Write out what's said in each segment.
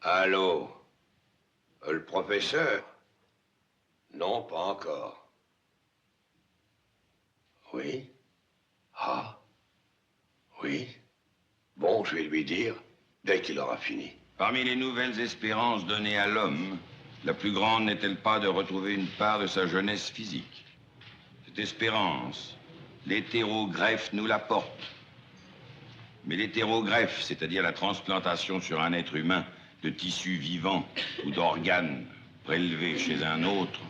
Allô? Le professeur? Non, pas encore. Oui? Ah? Oui? Bon, je vais lui dire, dès qu'il aura fini. Parmi les nouvelles espérances données à l'homme, la plus grande n'est-elle pas de retrouver une part de sa jeunesse physique? Cette espérance, l'hétérogreffe nous l'apporte. Mais l'hétérogreffe, c'est-à-dire la transplantation sur un être humain de tissus vivants ou d'organes prélevés chez un autre,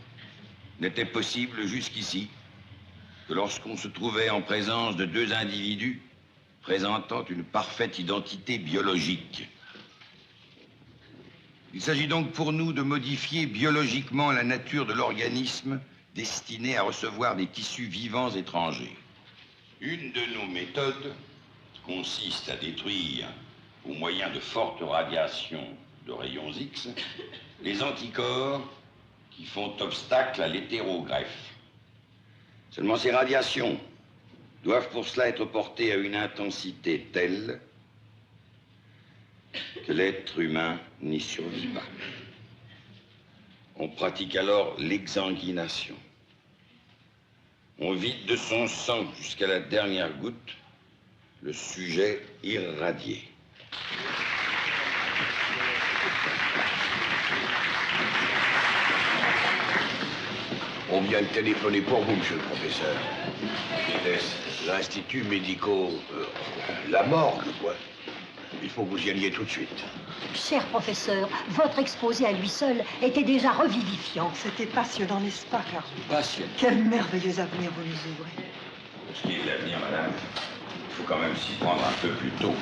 n'était possible jusqu'ici que lorsqu'on se trouvait en présence de deux individus présentant une parfaite identité biologique. Il s'agit donc pour nous de modifier biologiquement la nature de l'organisme destiné à recevoir des tissus vivants étrangers. Une de nos méthodes consiste à détruire, au moyen de fortes radiations de rayons X, les anticorps qui font obstacle à l'hétérogreffe. Seulement ces radiations doivent pour cela être portées à une intensité telle que l'être humain n'y survit pas. On pratique alors l'exsanguination. On vide de son sang jusqu'à la dernière goutte le sujet irradié. On vient de téléphoner pour vous, monsieur le professeur. L'Institut médico... la morgue, quoi. Il faut que vous y alliez tout de suite. Cher professeur, votre exposé à lui seul était déjà revivifiant. C'était passionnant, n'est-ce pas, Carl? Passionnant. Quel merveilleux avenir vous nous ouvrez. Pour ce qui est de l'avenir, madame, il faut quand même s'y prendre un peu plus tôt.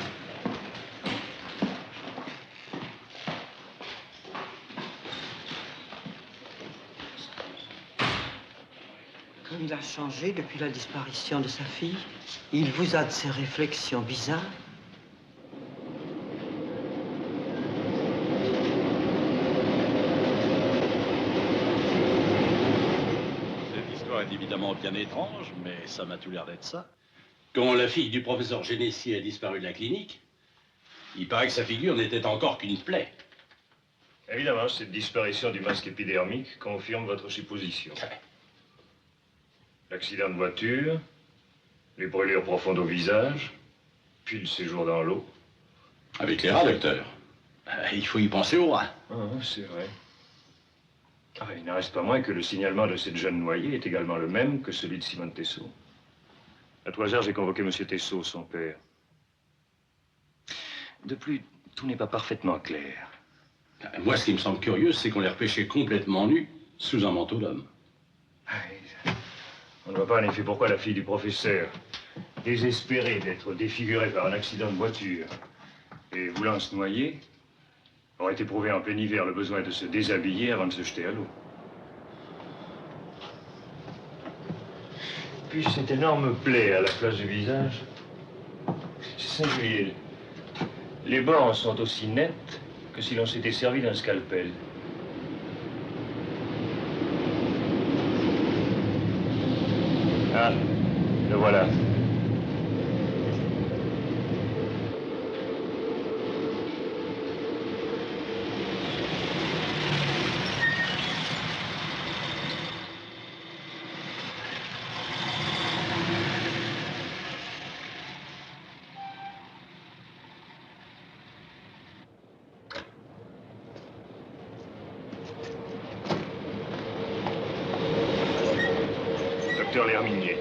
Comme il a changé depuis la disparition de sa fille, il vous a de ces réflexions bizarres. Cette histoire est évidemment bien étrange, mais ça m'a tout l'air d'être ça. Quand la fille du professeur Génésier a disparu de la clinique, il paraît que sa figure n'était encore qu'une plaie. Évidemment, cette disparition du masque épidermique confirme votre supposition. L'accident de voiture, les brûlures profondes au visage, puis le séjour dans l'eau. Avec les rats, docteur. Il faut y penser aux rats. Ah, c'est vrai. Ah, il n'en reste pas moins que le signalement de cette jeune noyée est également le même que celui de Simone Tessot. À tout hasard, j'ai convoqué M. Tessot, son père. De plus, tout n'est pas parfaitement clair. Moi, ce qui me semble curieux, c'est qu'on les repêchait complètement nus, sous un manteau d'homme. On ne voit pas en effet pourquoi la fille du professeur, désespérée d'être défigurée par un accident de voiture et voulant se noyer, aurait éprouvé en plein hiver le besoin de se déshabiller avant de se jeter à l'eau. Puis cette énorme plaie à la place du visage, c'est singulier. Les bords sont aussi nets que si l'on s'était servi d'un scalpel. Ah, le voilà. Docteur L'Herminier,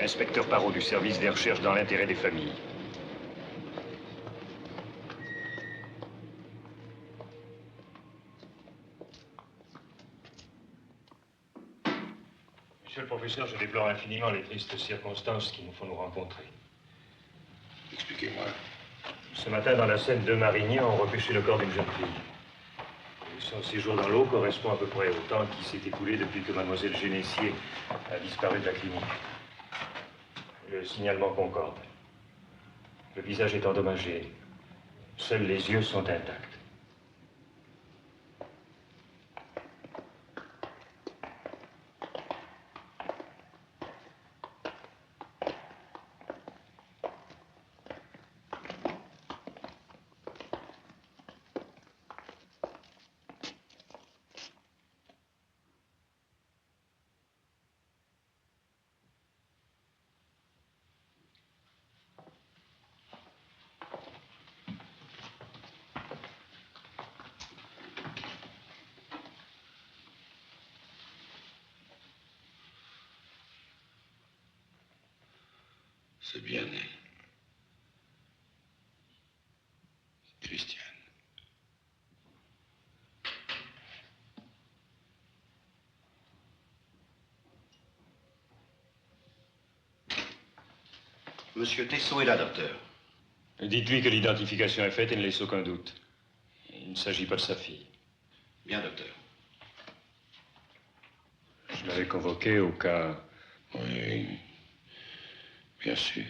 inspecteur Parot du service des recherches dans l'intérêt des familles. Monsieur le professeur, je déplore infiniment les tristes circonstances qui nous font nous rencontrer. Expliquez-moi. Ce matin, dans la Seine de Marignan, on repêchait le corps d'une jeune fille. Son séjour dans l'eau correspond à peu près au temps qui s'est écoulé depuis que mademoiselle Génésier a disparu de la clinique. Le signalement concorde. Le visage est endommagé. Seuls les yeux sont intacts. C'est bien elle. Christiane. Monsieur Tessot est là, docteur. Dites-lui que l'identification est faite et ne laisse aucun doute. Il ne s'agit pas de sa fille. Bien, docteur. Je l'avais convoqué au cas... Oui, bien sûr.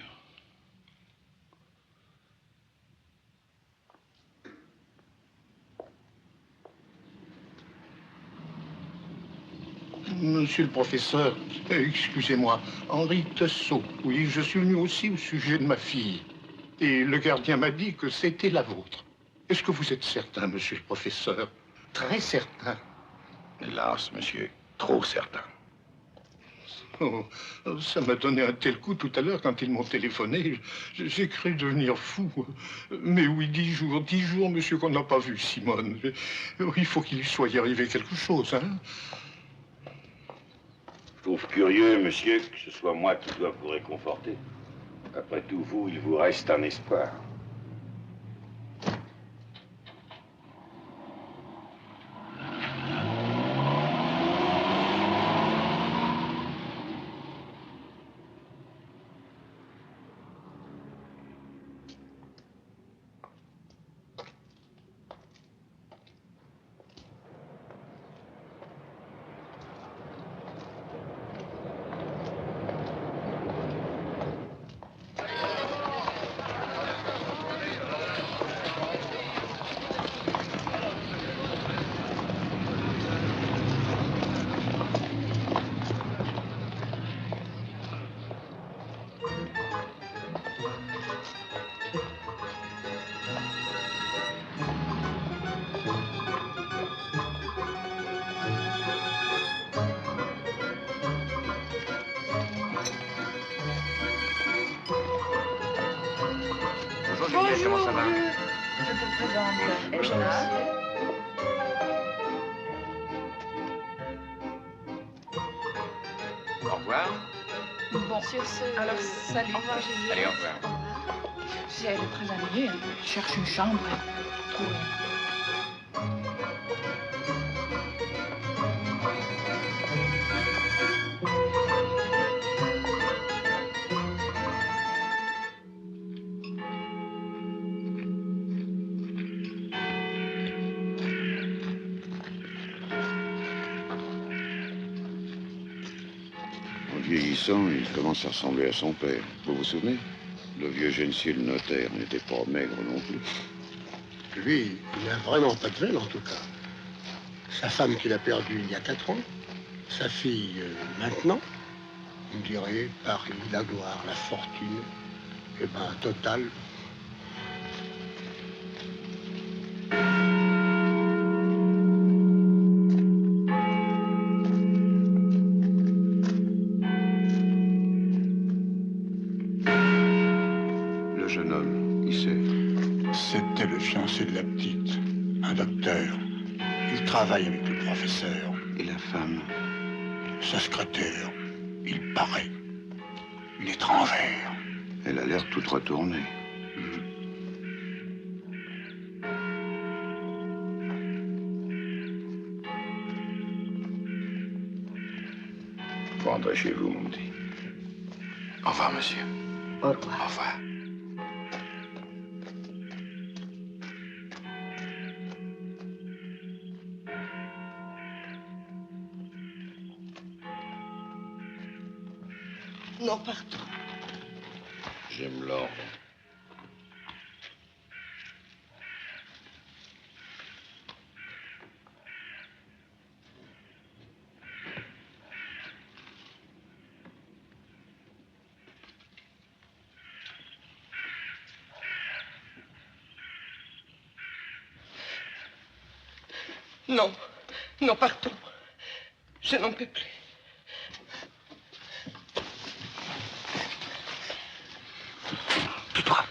Monsieur le professeur, excusez-moi, Henri Tessot. Oui, je suis venu aussi au sujet de ma fille. Et le gardien m'a dit que c'était la vôtre. Est-ce que vous êtes certain, monsieur le professeur? Très certain. Hélas, monsieur, trop certain. Oh, ça m'a donné un tel coup tout à l'heure quand ils m'ont téléphoné. J'ai cru devenir fou. Mais oui, 10 jours, monsieur, qu'on n'a pas vu Simone. Il faut qu'il lui soit arrivé quelque chose, hein? Je trouve curieux, monsieur, que ce soit moi qui dois vous réconforter. Après tout, vous, il vous reste un espoir. Bonjour, Juliette, comment ça va? Je te présente Edna. Au revoir. Bon, alors salut. Au revoir, Juliette. Allez, au revoir. Au revoir. Si elle est très ennuyée, elle cherche une chambre. Trouve. En vieillissant, il commence à ressembler à son père. Vous vous souvenez? Le vieux Genesier, le notaire, n'était pas maigre non plus. Lui, il n'a vraiment pas de veine, en tout cas. Sa femme qu'il a perdue il y a 4 ans. Sa fille, maintenant. On dirait Paris, la gloire, la fortune. Eh ben, total. Le jeune homme, qui c'est? C'était le fiancé de la petite, un docteur. Il travaille avec le professeur. Et la femme? Sa secrétaire, il paraît. Une étrangère. Elle a l'air toute retournée. Vous rentrez chez vous, mon petit. Au revoir, monsieur. Au revoir. Au revoir. Non, pardon. J'aime l'ordre. Non, non, pardon. Je n'en peux plus. Tais-toi.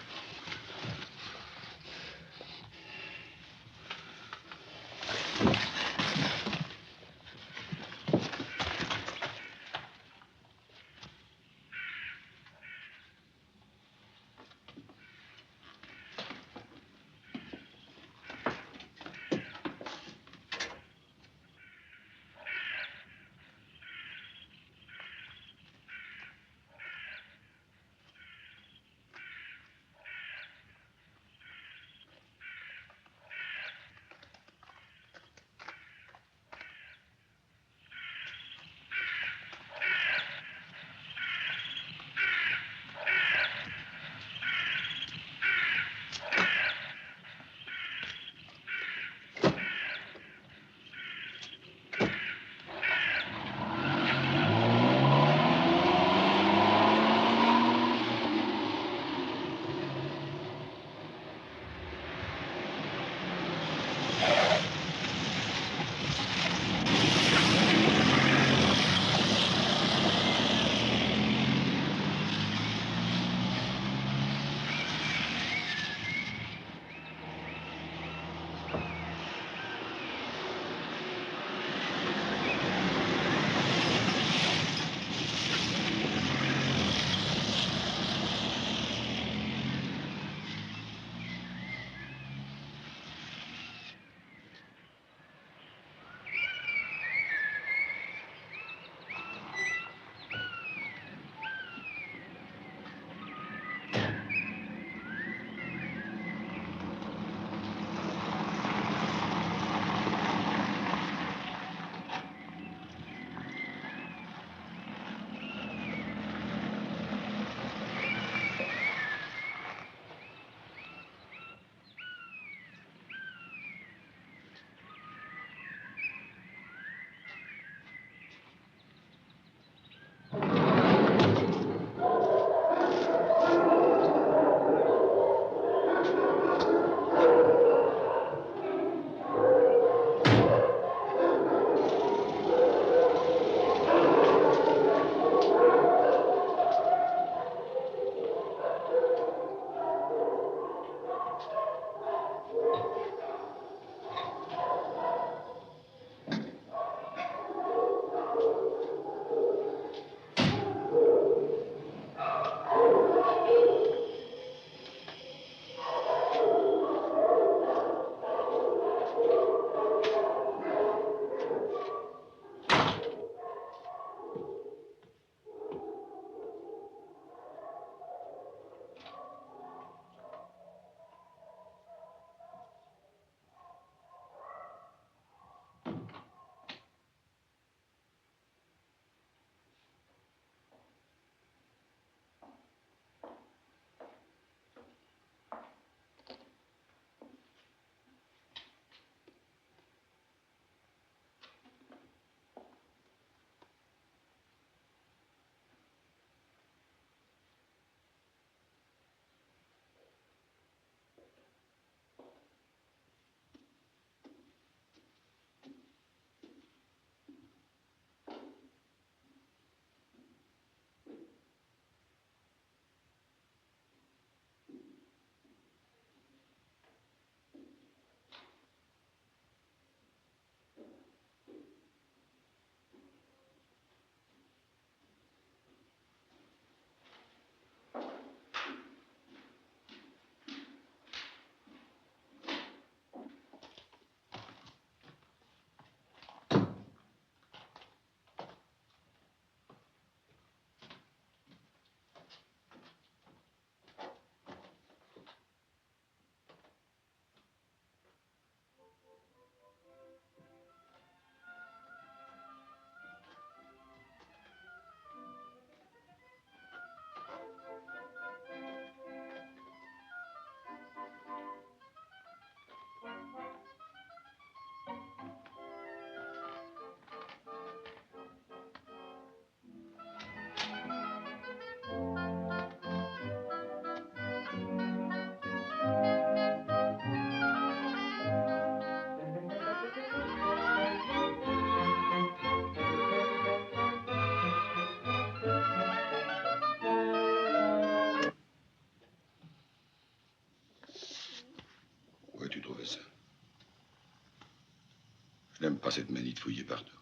Je n'aime pas cette manie de fouiller partout.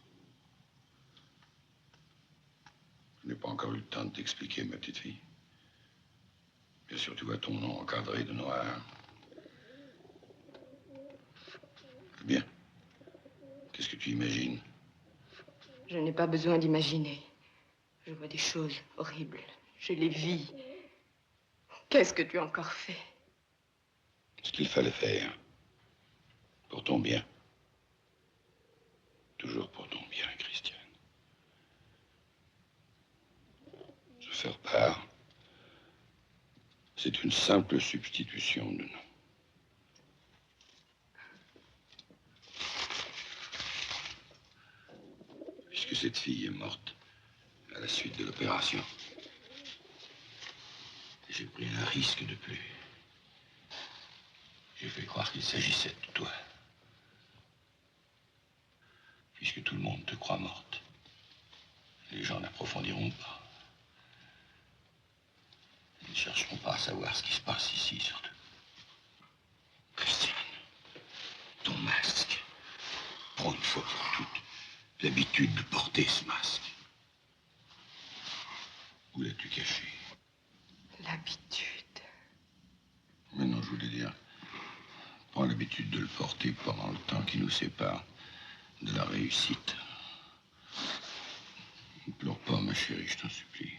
Je n'ai pas encore eu le temps de t'expliquer, ma petite fille. Bien sûr, tu vois ton nom encadré de noir. Bien. Qu'est-ce que tu imagines? Je n'ai pas besoin d'imaginer. Je vois des choses horribles. Je les vis. Qu'est-ce que tu as encore fait? Ce qu'il fallait faire. Pour ton bien. Toujours pour ton bien, Christiane. Se faire part, c'est une simple substitution de nom. Puisque cette fille est morte à la suite de l'opération, j'ai pris un risque de plus. J'ai fait croire qu'il s'agissait de toi. Puisque tout le monde te croit morte, les gens n'approfondiront pas. Ils ne chercheront pas à savoir ce qui se passe ici, surtout. Christiane, ton masque. Prends une fois pour toutes l'habitude de porter ce masque. Où l'as-tu caché? L'habitude. Maintenant, je voulais dire, prends l'habitude de le porter pendant le temps qui nous sépare de la réussite. Ne pleure pas, ma chérie, je t'en supplie.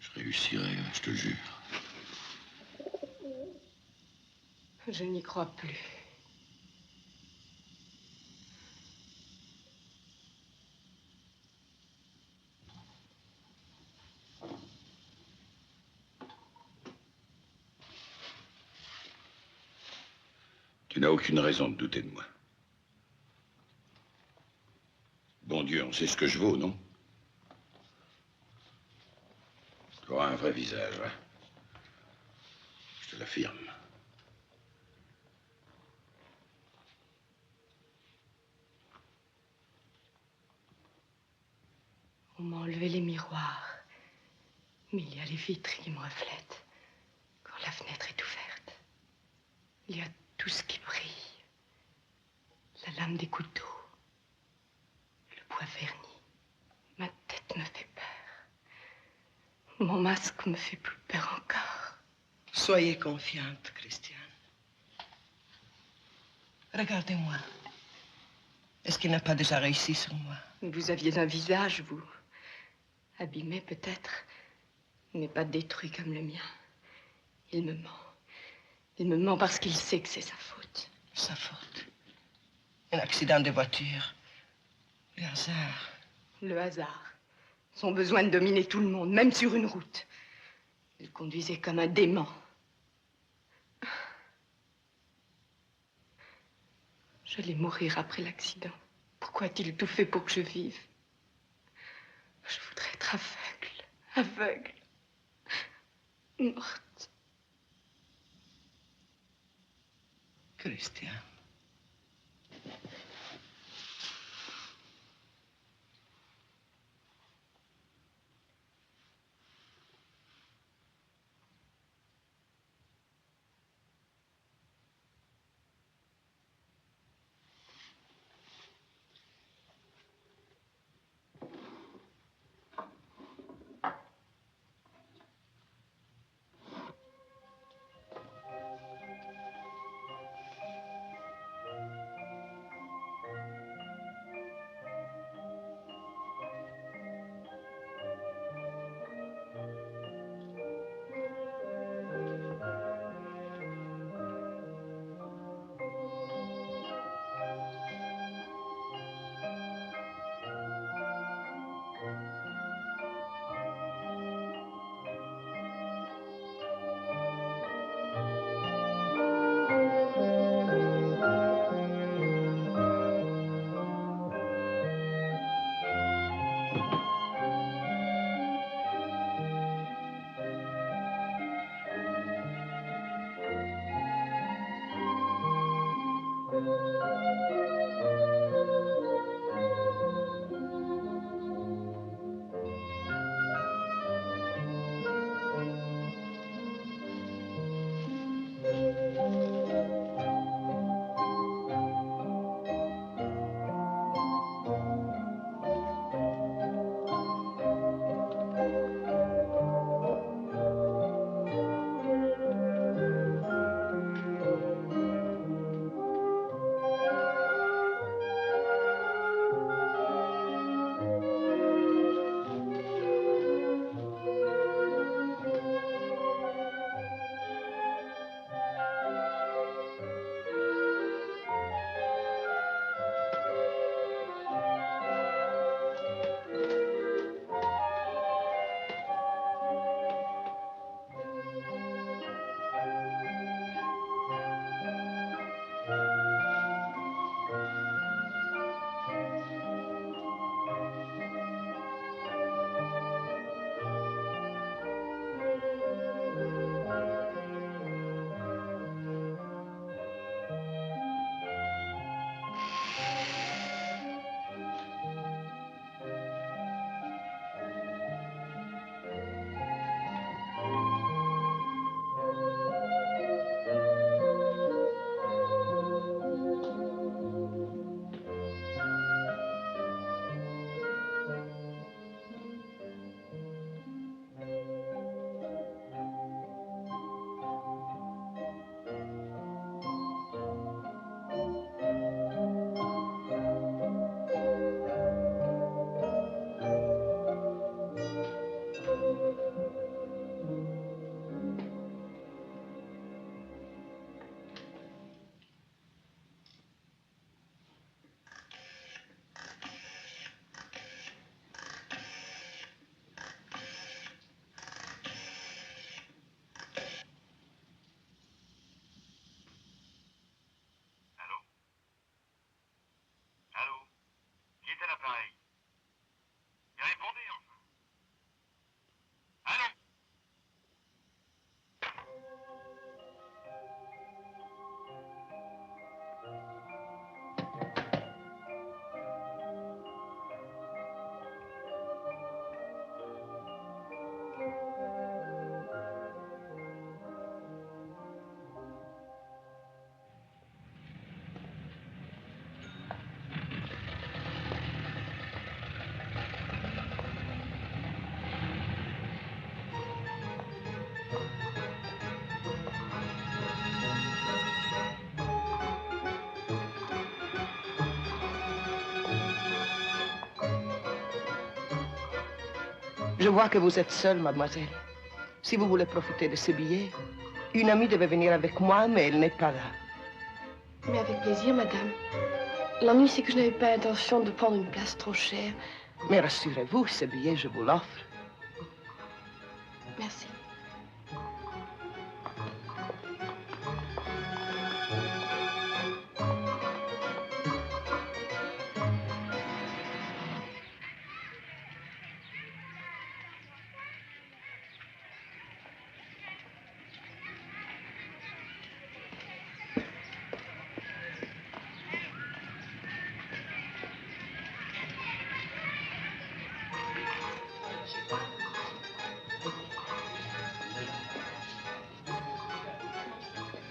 Je réussirai, je te jure. Je n'y crois plus. Tu n'as aucune raison de douter de moi. Bon Dieu, on sait ce que je vaux, non? Tu auras un vrai visage, hein? Je te l'affirme. On m'a enlevé les miroirs. Mais il y a les vitres qui me reflètent quand la fenêtre est ouverte. Il y a tout ce qui brille. La lame des couteaux. Le bois verni. Ma tête me fait peur. Mon masque me fait plus peur encore. Soyez confiante, Christiane. Regardez-moi. Est-ce qu'il n'a pas déjà réussi sur moi? Vous aviez un visage, vous. Abîmé peut-être, mais pas détruit comme le mien. Il me ment. Il me ment parce qu'il sait que c'est sa faute. Sa faute? Un accident de voiture. Le hasard. Le hasard. Son besoin de dominer tout le monde, même sur une route. Il conduisait comme un dément. J'allais mourir après l'accident. Pourquoi a-t-il tout fait pour que je vive? Je voudrais être aveugle. Aveugle. Morte. Christiane. Je vois que vous êtes seule, mademoiselle. Si vous voulez profiter de ce billet, une amie devait venir avec moi, mais elle n'est pas là. Mais avec plaisir, madame. L'ennui, c'est que je n'avais pas l'intention de prendre une place trop chère. Mais rassurez-vous, ce billet, je vous l'offre. Merci.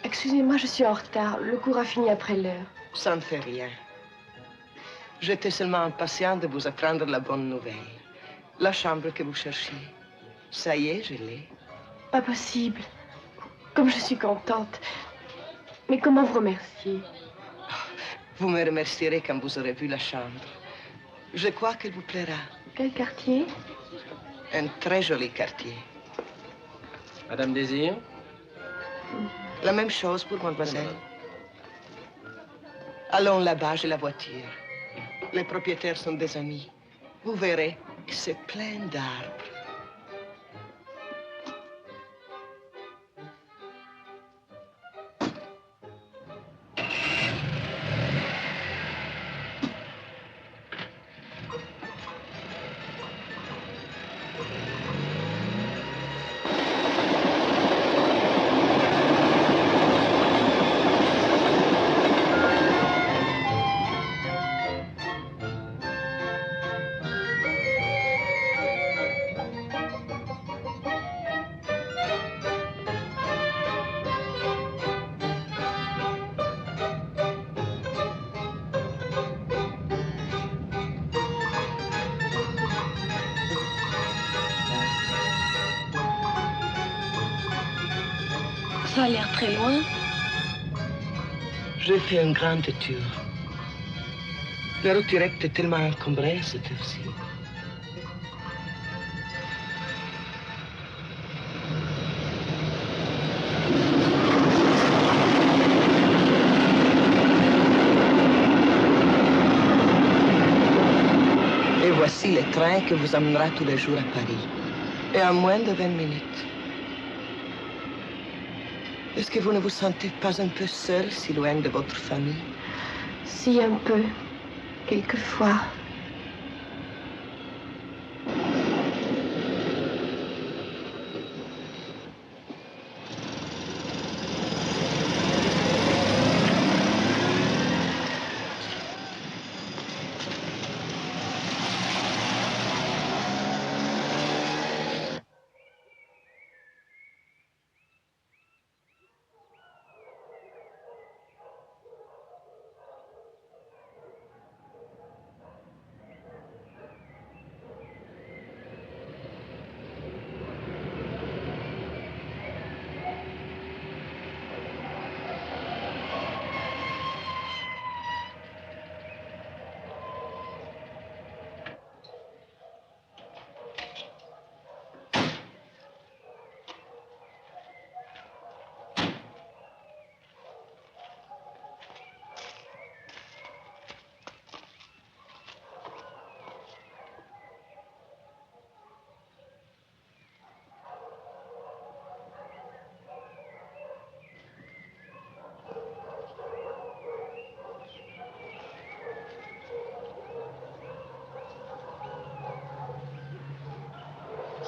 Excusez-moi, je suis en retard. Le cours a fini après l'heure. Ça ne fait rien. J'étais seulement impatient de vous apprendre la bonne nouvelle. La chambre que vous cherchiez. Ça y est, je l'ai. Pas possible. Comme je suis contente. Mais comment vous remercier? Vous me remercierez quand vous aurez vu la chambre. Je crois qu'elle vous plaira. Quel quartier? Un très joli quartier. Madame Désir? La même chose pour mademoiselle. Allons là-bas, j'ai la voiture. Les propriétaires sont des amis. Vous verrez que c'est plein d'arbres. Ça a l'air très loin. J'ai fait une grande tour. La route directe est tellement encombrée à cette heure-ci. Et voici le train qui vous amènera tous les jours à Paris. Et en moins de 20 minutes. Est-ce que vous ne vous sentez pas un peu seul, si loin de votre famille? Si, un peu. Quelquefois.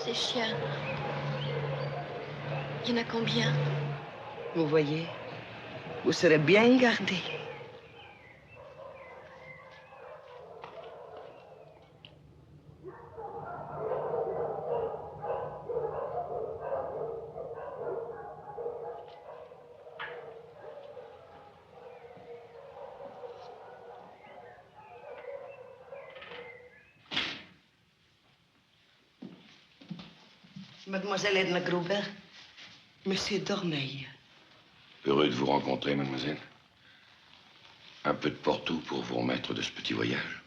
Ces chiens, il y en a combien? Vous voyez, vous serez bien gardés. Mademoiselle Edna Gruber, Monsieur Dormeil. Heureux de vous rencontrer, mademoiselle. Un peu de Porto pour vous remettre de ce petit voyage.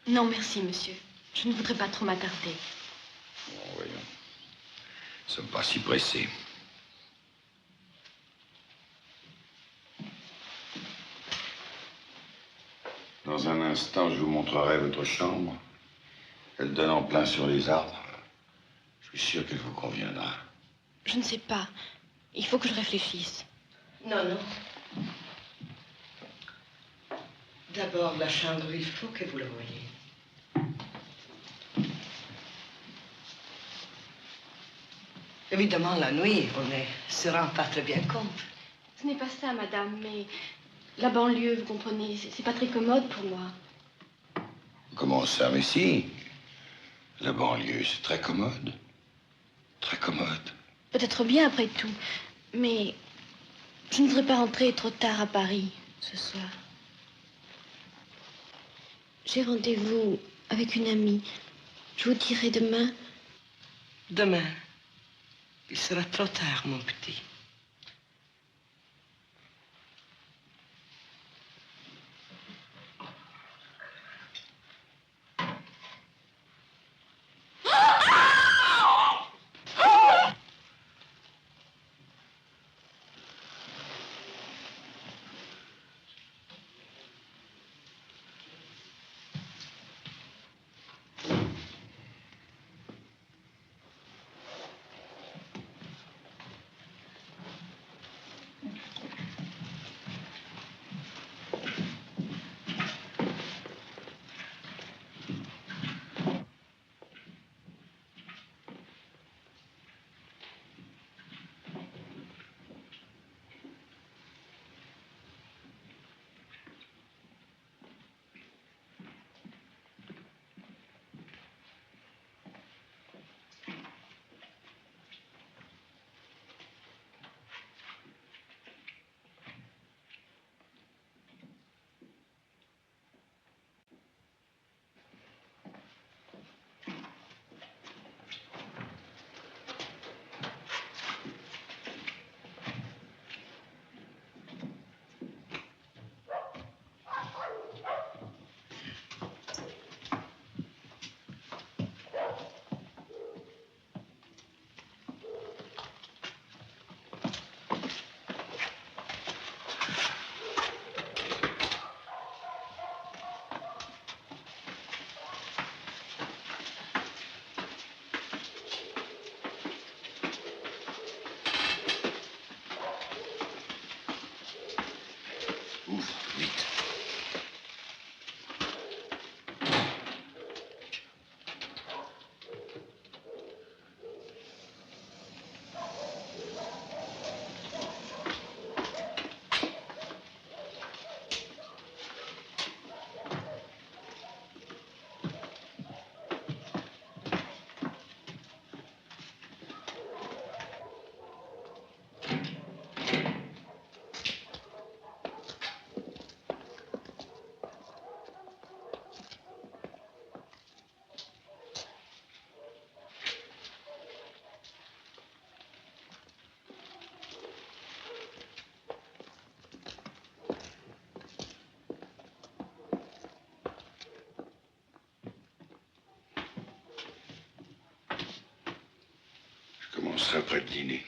Non, merci, monsieur. Je ne voudrais pas trop m'attarder. Bon, voyons. Nous ne sommes pas si pressés. Dans un instant, je vous montrerai votre chambre. Elle donne en plein sur les arbres. Je suis sûr qu'elle vous conviendra. Je ne sais pas. Il faut que je réfléchisse. Non, non. D'abord, la chambre, il faut que vous la voyiez. Évidemment, la nuit, on ne se rend pas très bien compte. Ce n'est pas ça, madame, mais la banlieue, vous comprenez, c'est pas très commode pour moi. Comment ça, mais si. La banlieue, c'est très commode. Très commode. Peut-être bien après tout, mais je ne voudrais pas rentrer trop tard à Paris ce soir. J'ai rendez-vous avec une amie. Je vous dirai demain. Demain, il sera trop tard, mon petit. Ouvre, vite. Je commencerai après le dîner.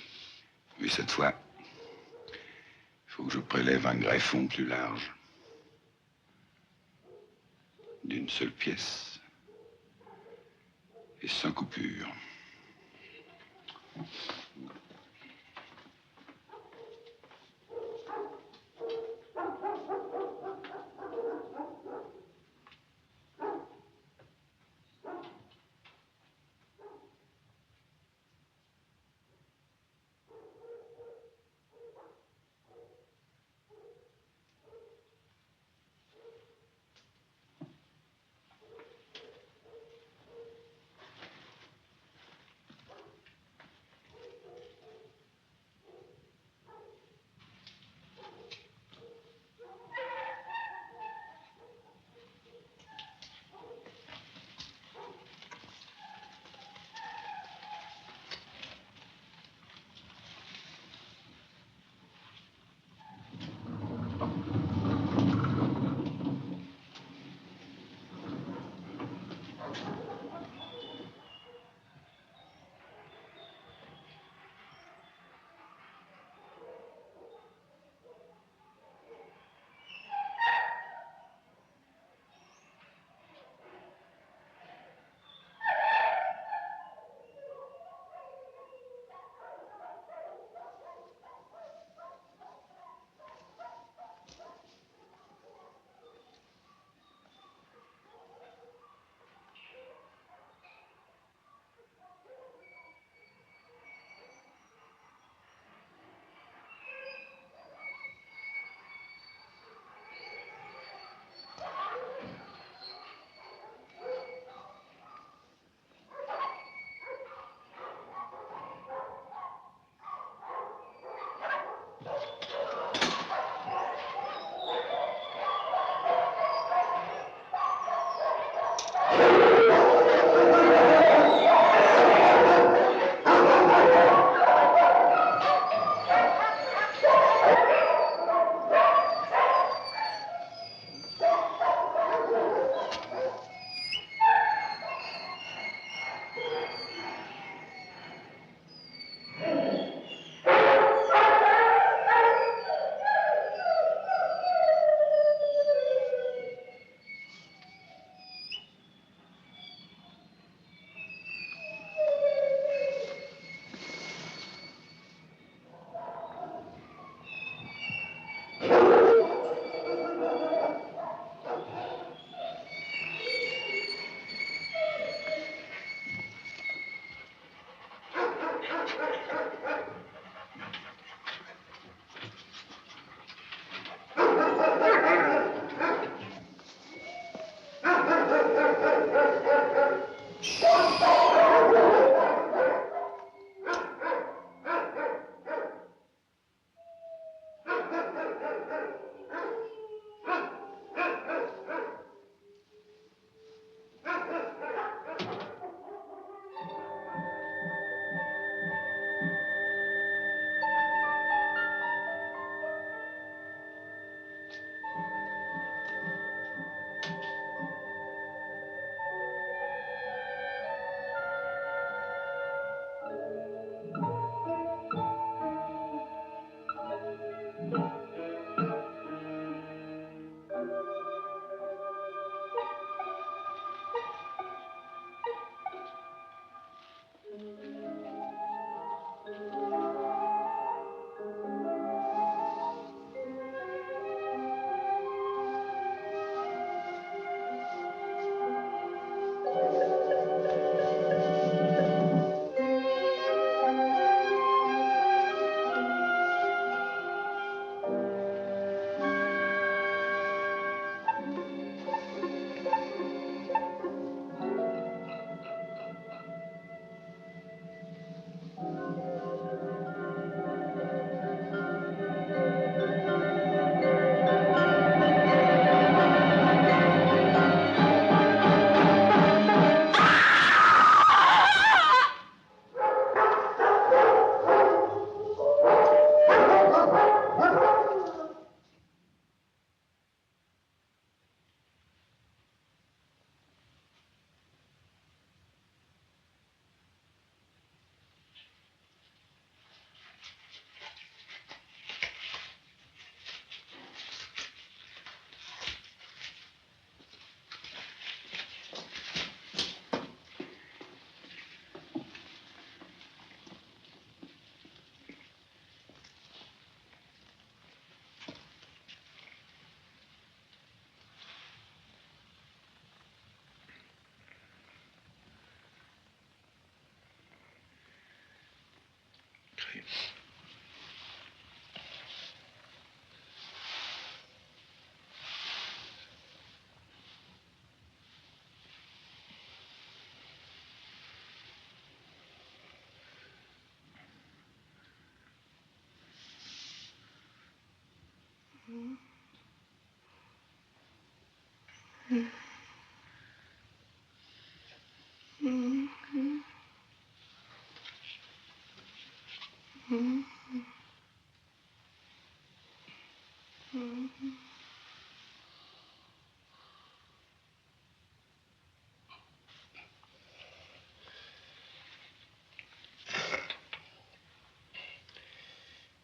Mais cette fois, il faut que je prélève un greffon plus large. D'une seule pièce. Et sans coupure.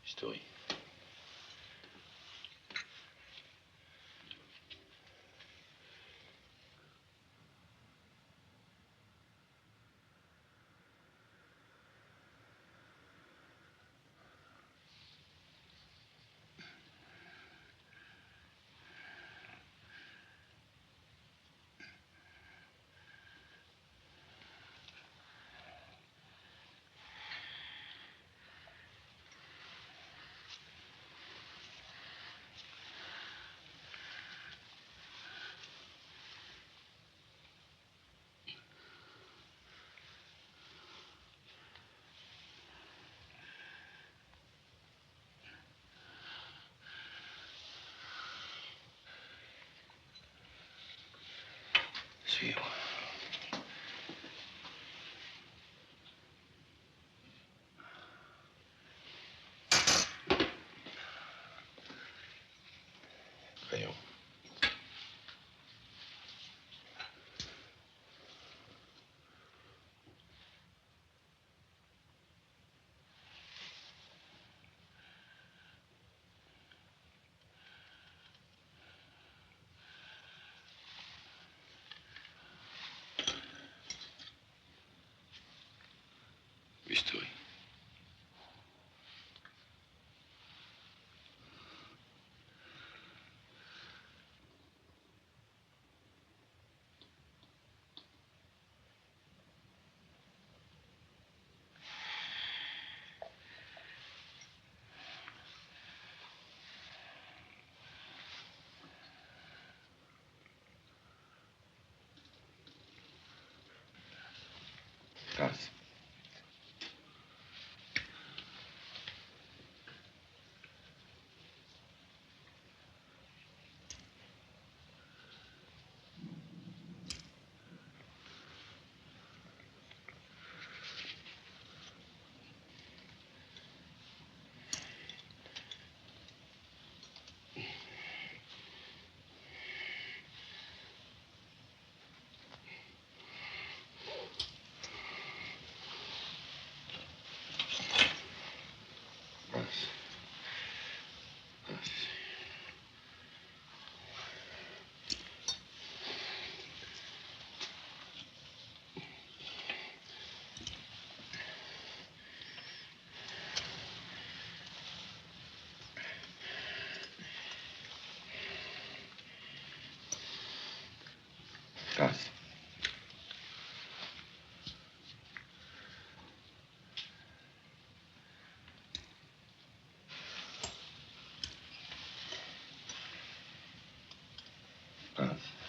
Story. Sûr. Crayon. Bistouri. Grâce. Grâce. Grâce.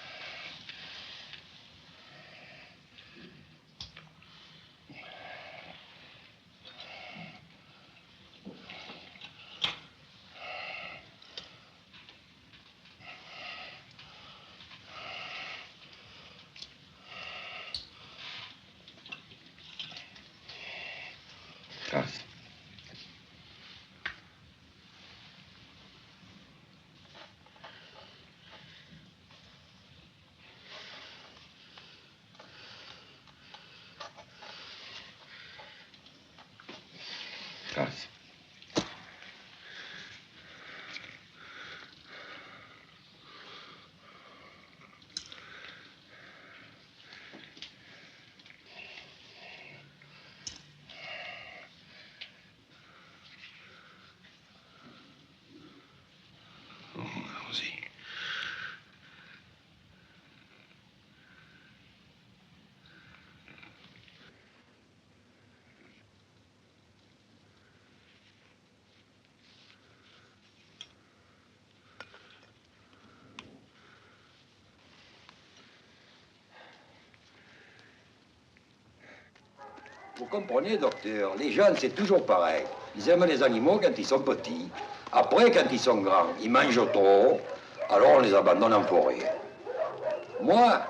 Grâce. Vous comprenez, docteur, les jeunes, c'est toujours pareil. Ils aiment les animaux quand ils sont petits. Après, quand ils sont grands, ils mangent trop. Alors on les abandonne en forêt. Moi,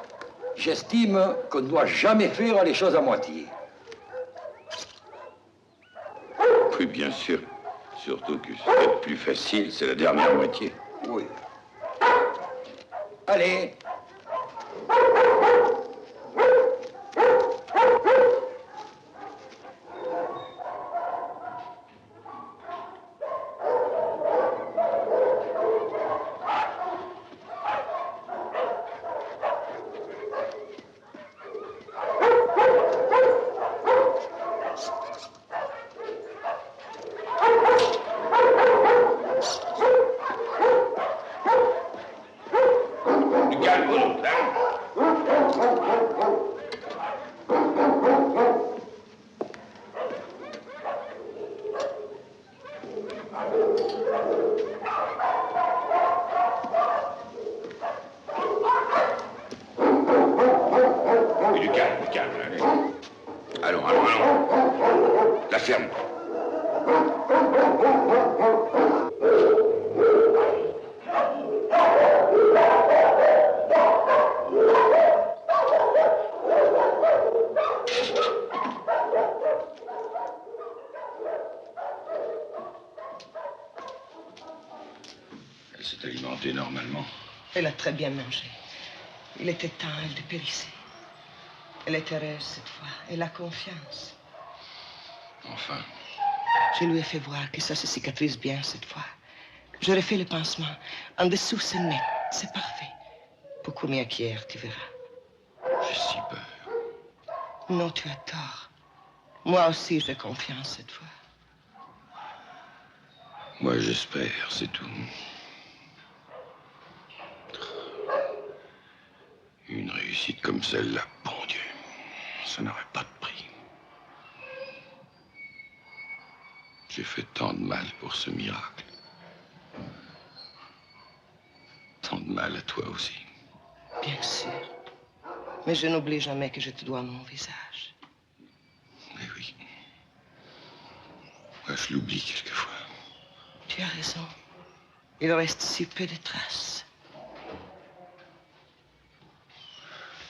j'estime qu'on ne doit jamais faire les choses à moitié. Oui, bien sûr. Surtout que ce qui est le plus facile, c'est la dernière moitié. Oui. Allez. Elle s'est alimentée normalement. Elle a très bien mangé. Il était temps, elle dépérissait. Elle est heureuse cette fois. Elle a confiance. Enfin. Je lui ai fait voir que ça se cicatrise bien cette fois. J'aurais fait le pansement. En dessous, c'est net. C'est parfait. Beaucoup mieux qu'hier, tu verras. J'ai si peur. Non, tu as tort. Moi aussi, j'ai confiance cette fois. Moi, j'espère, c'est tout. Une réussite comme celle-là, bon Dieu, ça n'aurait pas de prix. J'ai fait tant de mal pour ce miracle. Tant de mal à toi aussi. Bien sûr. Mais je n'oublie jamais que je te dois mon visage. Mais oui. Moi, je l'oublie quelquefois. Tu as raison. Il reste si peu de traces.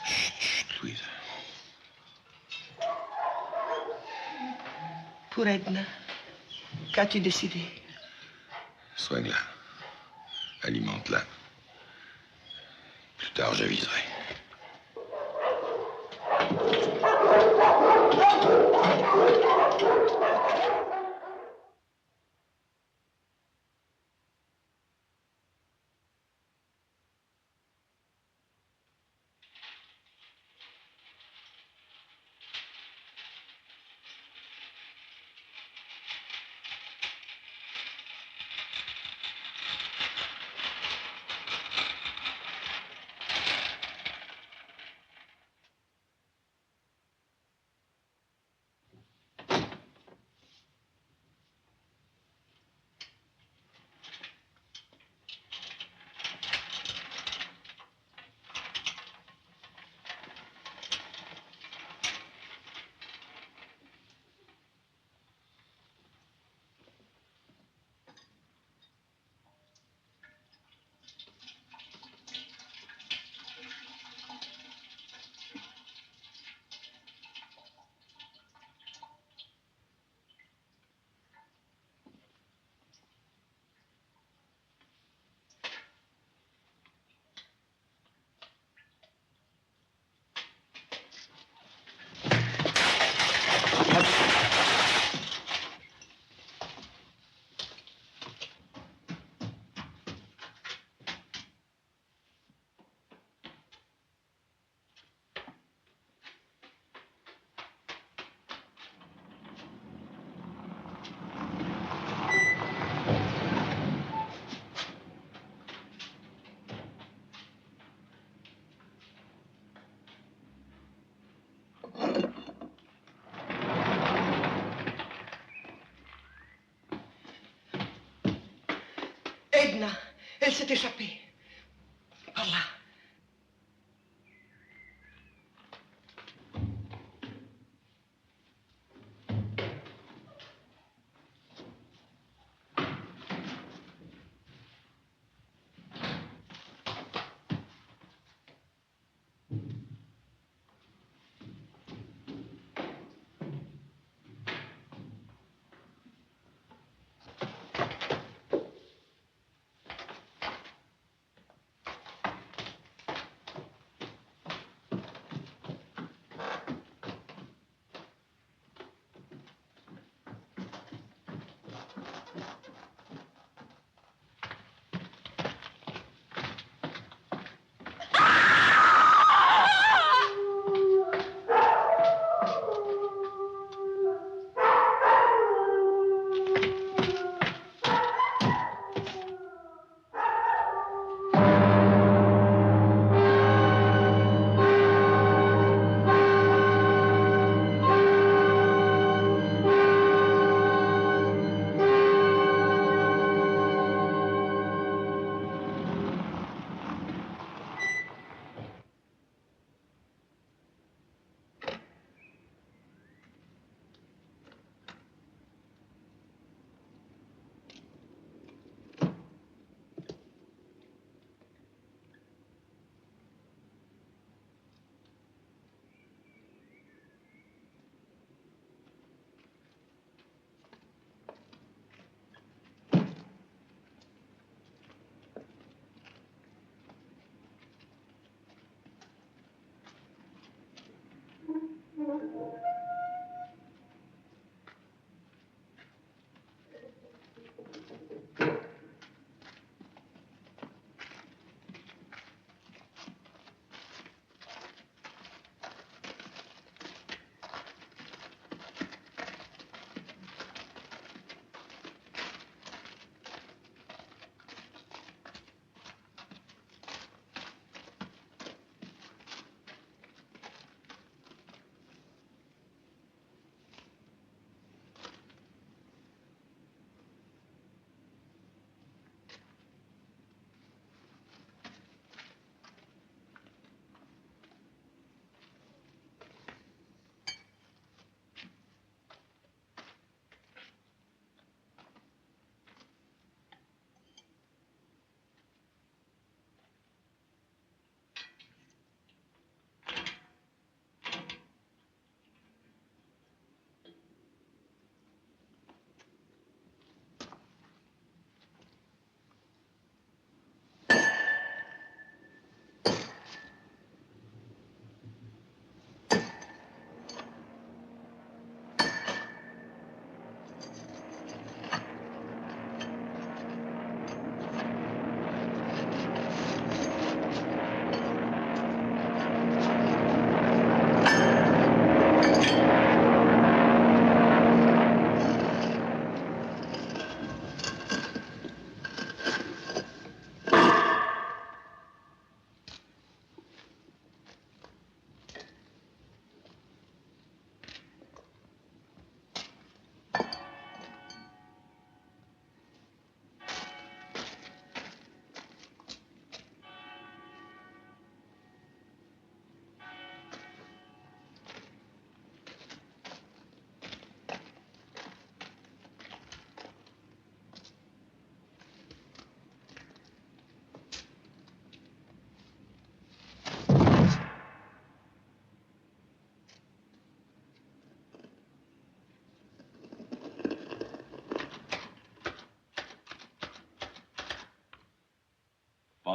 Chut, chut, Louise. Pour Edna, qu'as-tu décidé? Soigne-la. Alimente-la. Plus tard, j'aviserai. Edna, elle s'est échappée. Par là.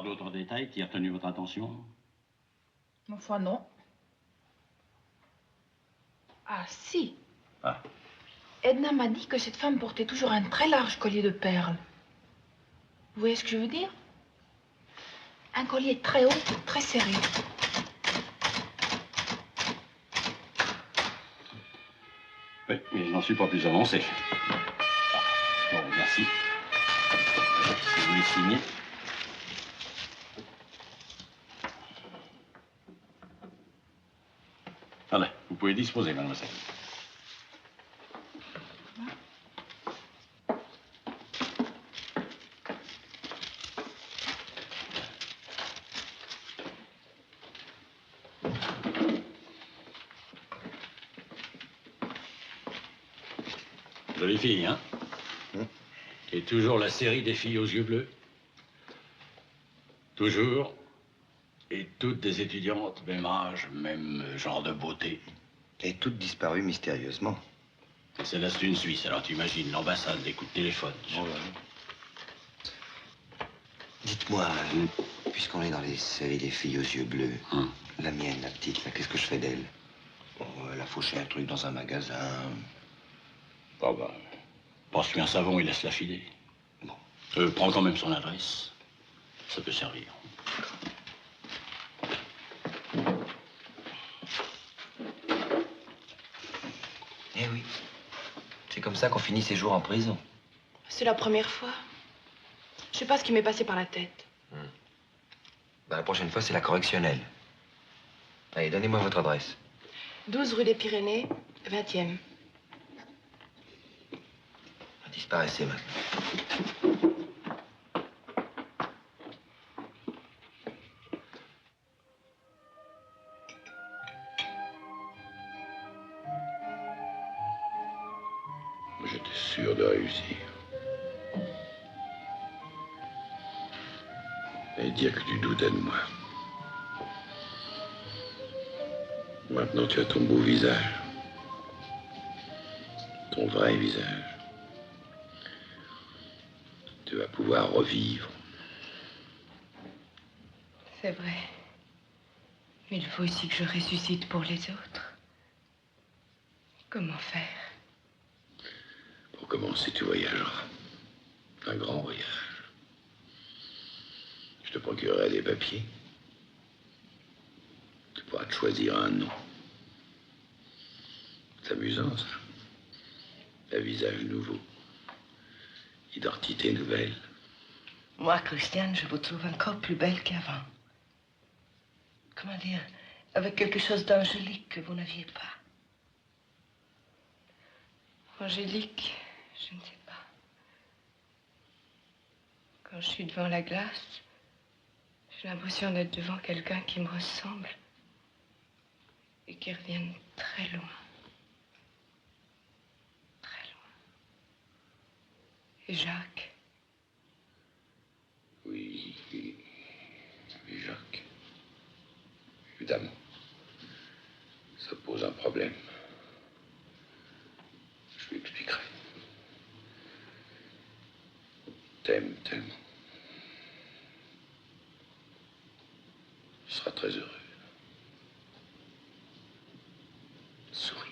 d'autres détails qui a retenu votre attention? Enfin, non. Ah, si. Ah. Edna m'a dit que cette femme portait toujours un très large collier de perles. Vous voyez ce que je veux dire? Un collier très haut, très serré. Oui, mais je n'en suis pas plus avancé. Bon, merci. Si vous voulez signer. Allez, vous pouvez disposer, mademoiselle. Jolie fille, hein? Et toujours la série des filles aux yeux bleus. Toujours. Et toutes des étudiantes, même âge, même genre de beauté. Et toutes disparues mystérieusement. Et celle-là, c'est une Suisse, alors tu imagines l'ambassade, les coups de téléphone. Oh, ouais. Dites-moi, puisqu'on est dans les séries des filles aux yeux bleus, la mienne, la petite, là, qu'est-ce que je fais d'elle? Bon, elle a fauché un truc dans un magasin. Oh, bah, passe-lui un savon et laisse-la filer. Bon. Prends quand même son adresse. Ça peut servir. Eh oui. C'est comme ça qu'on finit ses jours en prison. C'est la première fois. Je sais pas ce qui m'est passé par la tête. Ben, la prochaine fois, c'est la correctionnelle. Allez, donnez-moi votre adresse. 12 rue des Pyrénées, 20e. Disparaissez maintenant. J'étais sûr de réussir. Et dire que tu doutais de moi. Maintenant, tu as ton beau visage. Ton vrai visage. Tu vas pouvoir revivre. C'est vrai. Mais il faut aussi que je ressuscite pour les autres. Comment faire? Pour commencer, tu voyageras. Un grand voyage. Je te procurerai des papiers. Tu pourras te choisir un nom. C'est amusant, ça. Un visage nouveau. Identité nouvelle. Moi, Christiane, je vous trouve encore plus belle qu'avant. Comment dire? Avec quelque chose d'angélique que vous n'aviez pas. Angélique, je ne sais pas. Quand je suis devant la glace, j'ai l'impression d'être devant quelqu'un qui me ressemble et qui revient très loin. Très loin. Et Jacques? Oui, oui, oui, Jacques. Évidemment. Ça pose un problème. Je lui expliquerai. T'aimes tellement. Tu seras très heureux. Souris.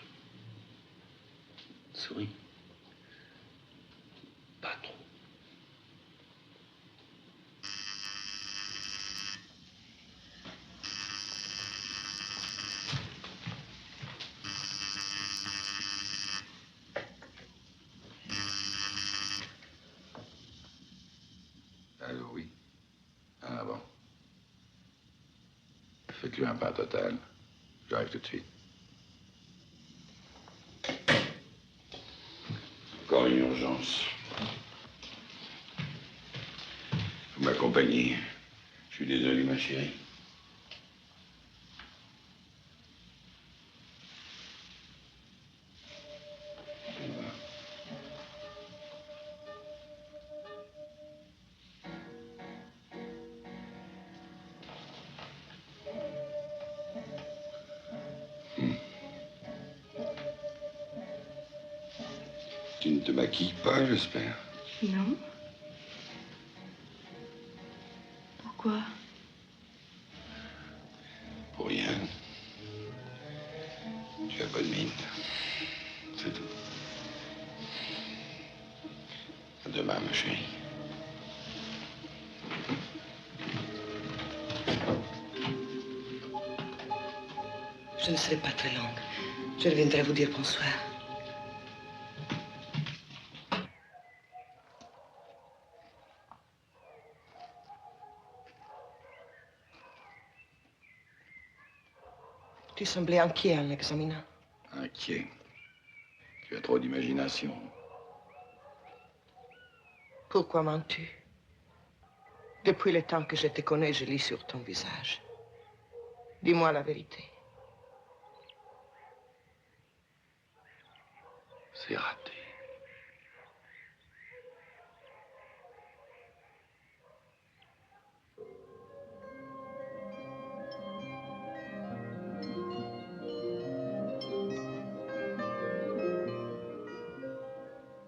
Souris. Pas trop. Allô, oui. Ah bon. Faites-lui un pain total. J'arrive tout de suite. Encore une urgence. Vous m'accompagnez. Je suis désolé, ma chérie. Tu ne te maquilles pas, j'espère. Non. Pourquoi? chérie. Je ne serai pas très longue. Je reviendrai vous dire bonsoir. Tu semblais inquiet en l'examinant. Inquiet. Tu as trop d'imagination. Pourquoi mens-tu? Depuis le temps que je te connais, je lis sur ton visage. Dis-moi la vérité. C'est raté.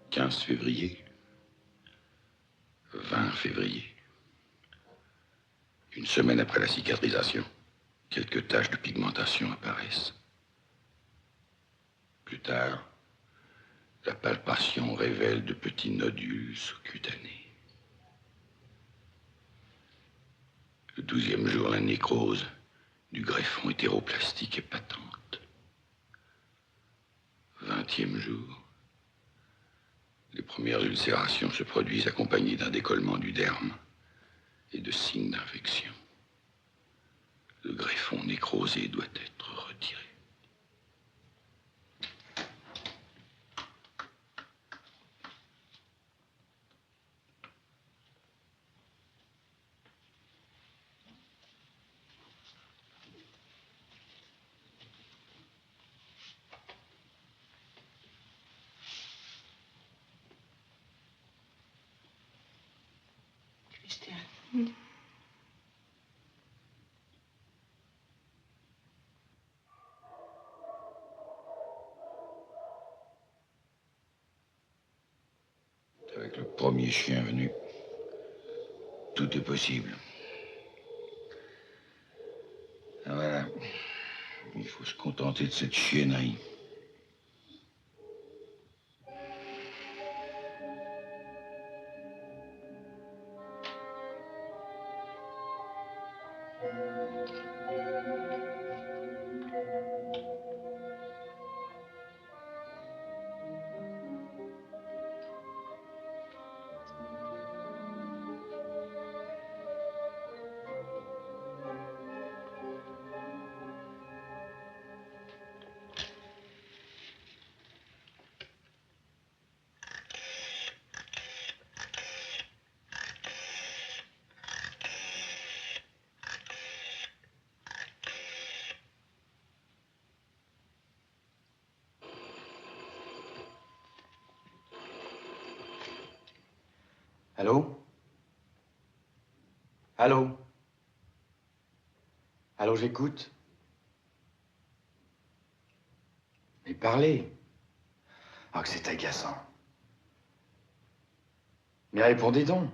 « 15 février, 20 février. Une semaine après la cicatrisation, quelques taches de pigmentation apparaissent. Plus tard, la palpation révèle de petits nodules sous-cutanés. Le 12e jour, la nécrose du greffon hétéroplastique est patente. 20e jour, les premières ulcérations se produisent accompagnées d'un décollement du derme et de signes d'infection. Le greffon nécrosé doit être retiré. Christiane. Avec le premier chien venu, tout est possible. Ah, voilà. Il faut se contenter de cette chiennerie. Allô? Allô? Allô, j'écoute. Mais parlez. Ah, que c'est agaçant. Mais répondez donc.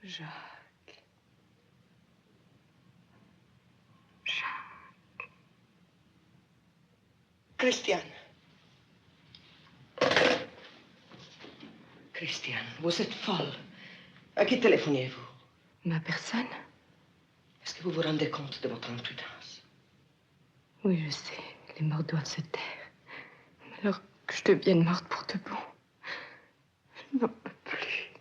Jacques. Christiane. Christiane, vous êtes folle. À qui téléphoniez-vous? Ma personne? Est-ce que vous vous rendez compte de votre imprudence? Oui, je sais. Les morts doivent se taire. Mais alors que je devienne morte pour de bon, je n'en peux plus.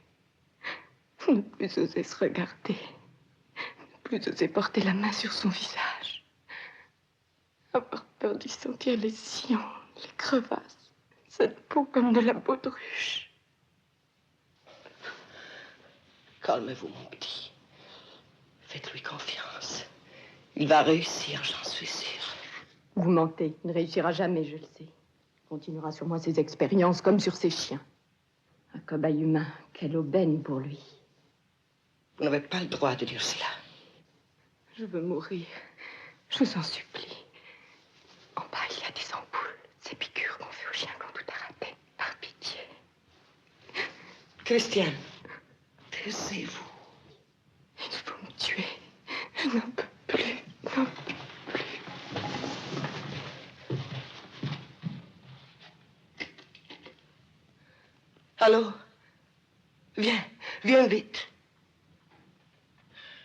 Ne plus oser se regarder. Ne plus oser porter la main sur son visage. Avoir peur d'y sentir les sillons, les crevasses. Cette peau comme de la peau de ruche. Calmez-vous, mon petit. Faites-lui confiance. Il va réussir, j'en suis sûre. Vous mentez. Il ne réussira jamais, je le sais. Il continuera sur moi ses expériences comme sur ses chiens. Un cobaye humain. Quelle aubaine pour lui. Vous n'avez pas le droit de dire cela. Je veux mourir. Je vous en supplie. En bas, il y a des ampoules. Ces piqûres qu'on fait aux chiens quand tout a raté. Par pitié. Christiane, taisez-vous. Il faut me tuer. Je n'en peux plus. Non. Allô? Viens, viens vite.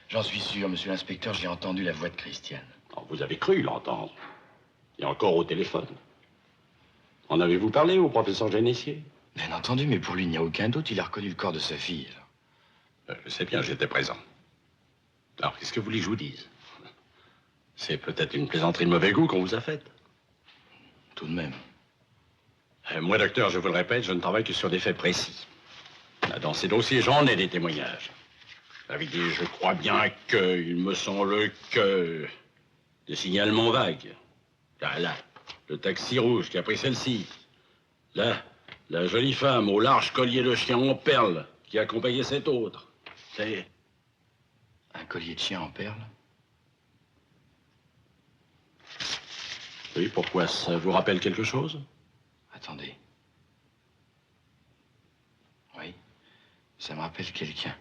J'en suis sûr, monsieur l'inspecteur, j'ai entendu la voix de Christiane. Oh, vous avez cru l'entendre. Et encore au téléphone. En avez-vous parlé au professeur Génessier? Bien entendu, mais pour lui, il n'y a aucun doute. Il a reconnu le corps de sa fille. Je sais bien, j'étais présent. Alors, qu'est-ce que vous voulez que je vous dise? C'est peut-être une plaisanterie de mauvais goût qu'on vous a faite. Tout de même. Moi, docteur, je vous le répète, je ne travaille que sur des faits précis. Dans ces dossiers, j'en ai des témoignages. Avec des, je crois bien que, il me semble que, des signalements vagues. Là, le taxi rouge qui a pris celle-ci. Là, la jolie femme au large collier de chien en perles qui accompagnait cette autre. C'est... Un collier de chien en perles? Oui, pourquoi? Ça vous rappelle quelque chose? Attendez. Oui, ça me rappelle quelqu'un.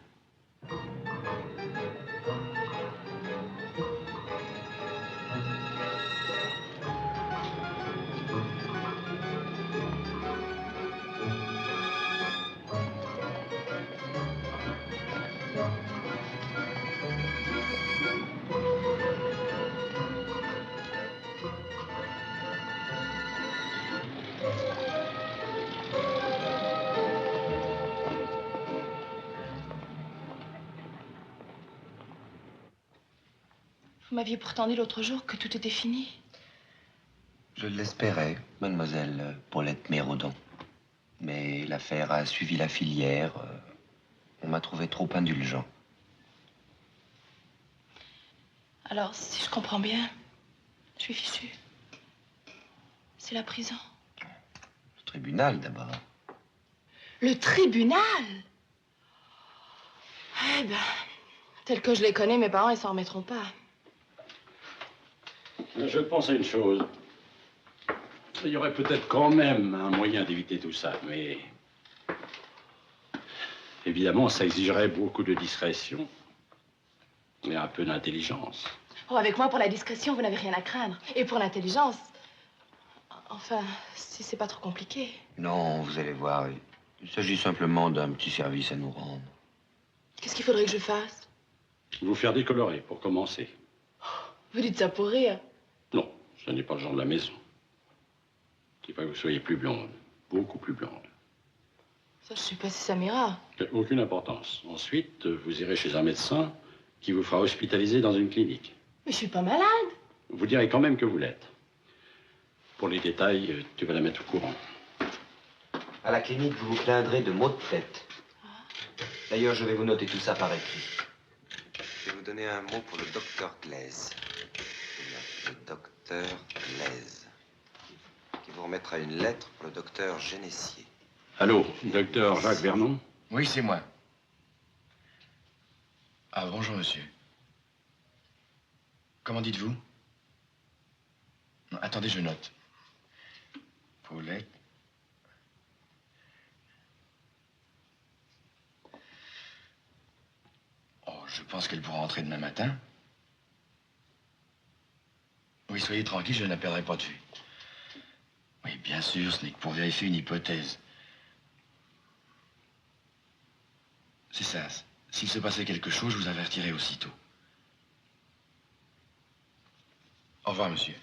Vous m'aviez pourtant dit l'autre jour que tout était fini. Je l'espérais, mademoiselle Paulette Mérodon. Mais l'affaire a suivi la filière. On m'a trouvé trop indulgent. Alors, si je comprends bien, je suis fichu. C'est la prison. Le tribunal, d'abord. Le tribunal? Eh ben, tel que je les connais, mes parents, ils s'en remettront pas. Je pense à une chose. Il y aurait peut-être quand même un moyen d'éviter tout ça, mais... Évidemment, ça exigerait beaucoup de discrétion et un peu d'intelligence. Oh, avec moi, pour la discrétion, vous n'avez rien à craindre. Et pour l'intelligence... Enfin, si c'est pas trop compliqué. Non, vous allez voir. Il s'agit simplement d'un petit service à nous rendre. Qu'est-ce qu'il faudrait que je fasse? Vous faire décolorer, pour commencer. Vous dites ça pour rire. Non, ce n'est pas le genre de la maison. Il faut que vous soyez plus blonde, beaucoup plus blonde. Ça, je sais pas si ça m'ira. Aucune importance. Ensuite, vous irez chez un médecin qui vous fera hospitaliser dans une clinique. Mais je suis pas malade. Vous direz quand même que vous l'êtes. Pour les détails, tu vas la mettre au courant. À la clinique, vous vous plaindrez de maux de tête. D'ailleurs, je vais vous noter tout ça par écrit. Je vais vous donner un mot pour le docteur Glaise. Le docteur Glaise. Qui vous remettra une lettre pour le docteur Génessier. Allô, docteur Jacques Vernon? Oui, c'est moi. Ah, bonjour, monsieur. Comment dites-vous? Attendez, je note. Paulette. Oh, je pense qu'elle pourra entrer demain matin. Oui, soyez tranquille, je ne la perdrai pas de vue. Oui, bien sûr, ce n'est que pour vérifier une hypothèse. C'est ça. S'il se passait quelque chose, je vous avertirai aussitôt. Au revoir, monsieur.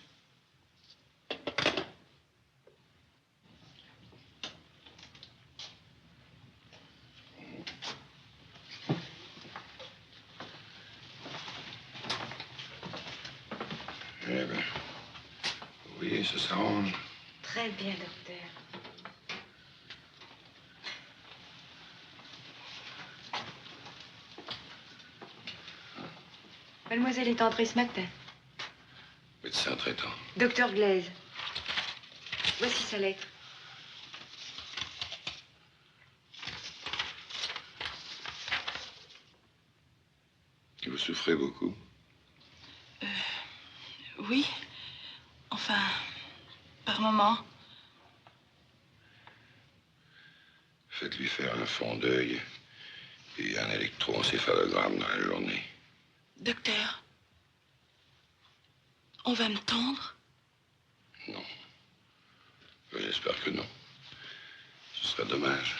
Eh bien, oui, ça s'arrange. Très bien, docteur. Mademoiselle est entrée ce matin. Médecin traitant. Docteur Glaise. Voici sa lettre. Vous souffrez beaucoup? Oui. Enfin, par moment. Faites-lui faire un fond d'œil et un électroencéphalogramme dans la journée. Docteur, on va me tendre? Non. J'espère que non. Ce serait dommage.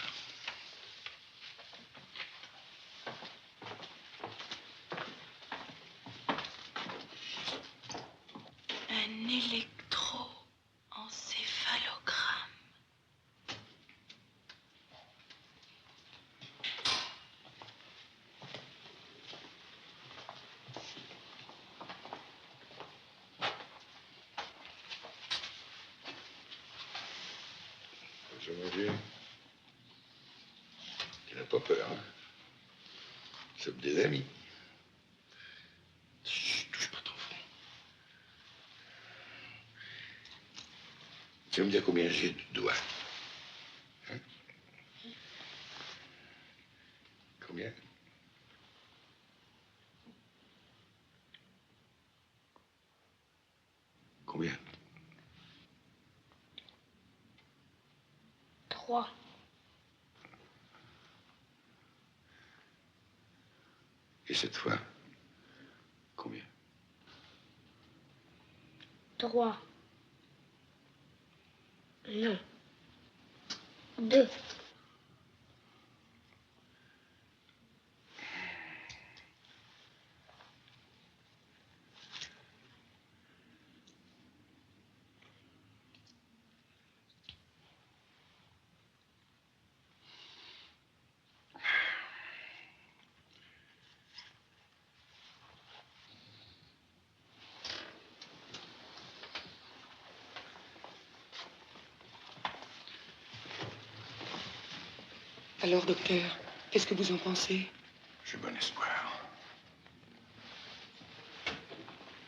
électroencéphalogramme. Je mon vieux. Tu n'as pas peur, hein? Nous sommes des amis. Chut, touche pas trop fort. Tu vas me dire combien j'ai de doigts? Hein? Combien? Combien? 3. Et cette fois, combien? 3. Non. 2. Alors, docteur, qu'est-ce que vous en pensez? J'ai bon espoir.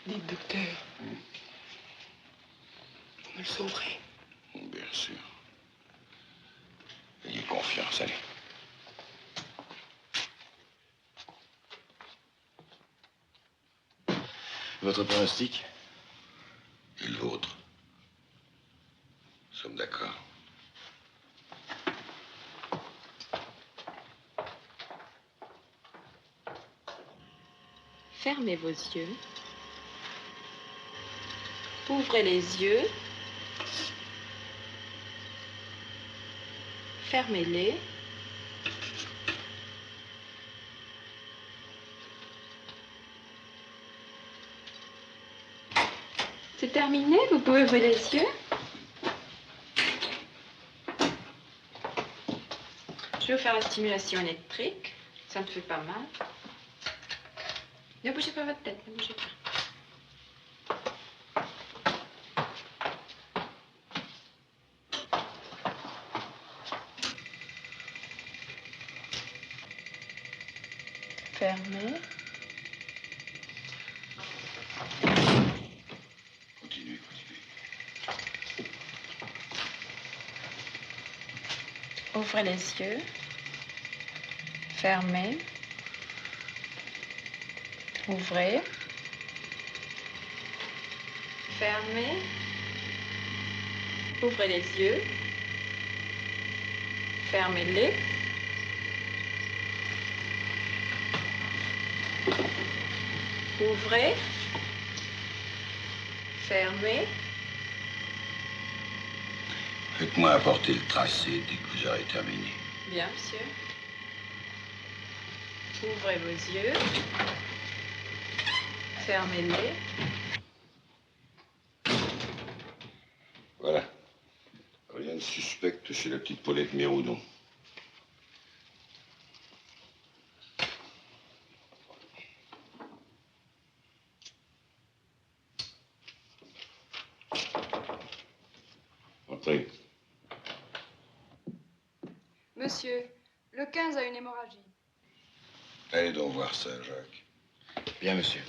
Dites, docteur, vous me le sauverez. Bien sûr. Ayez confiance, allez. Votre pronostic? Et le vôtre? Nous sommes d'accord. Fermez vos yeux. Ouvrez les yeux. Fermez-les. C'est terminé, vous pouvez ouvrir les yeux. Je vais vous faire la stimulation électrique. Ça me fait pas mal. Ne bougez pas votre tête, ne bougez pas. Fermez. Continuez. Ouvrez les yeux. Fermez. Ouvrez. Fermez. Ouvrez les yeux. Fermez-les. Ouvrez. Fermez. Faites-moi apporter le tracé dès que vous aurez terminé. Bien, monsieur. Ouvrez vos yeux. Fermez-les. Voilà. Rien de suspect chez la petite Paulette Miroudon. Entrez. Monsieur, le 15 a une hémorragie. Allez donc voir ça, Jacques. Bien, monsieur.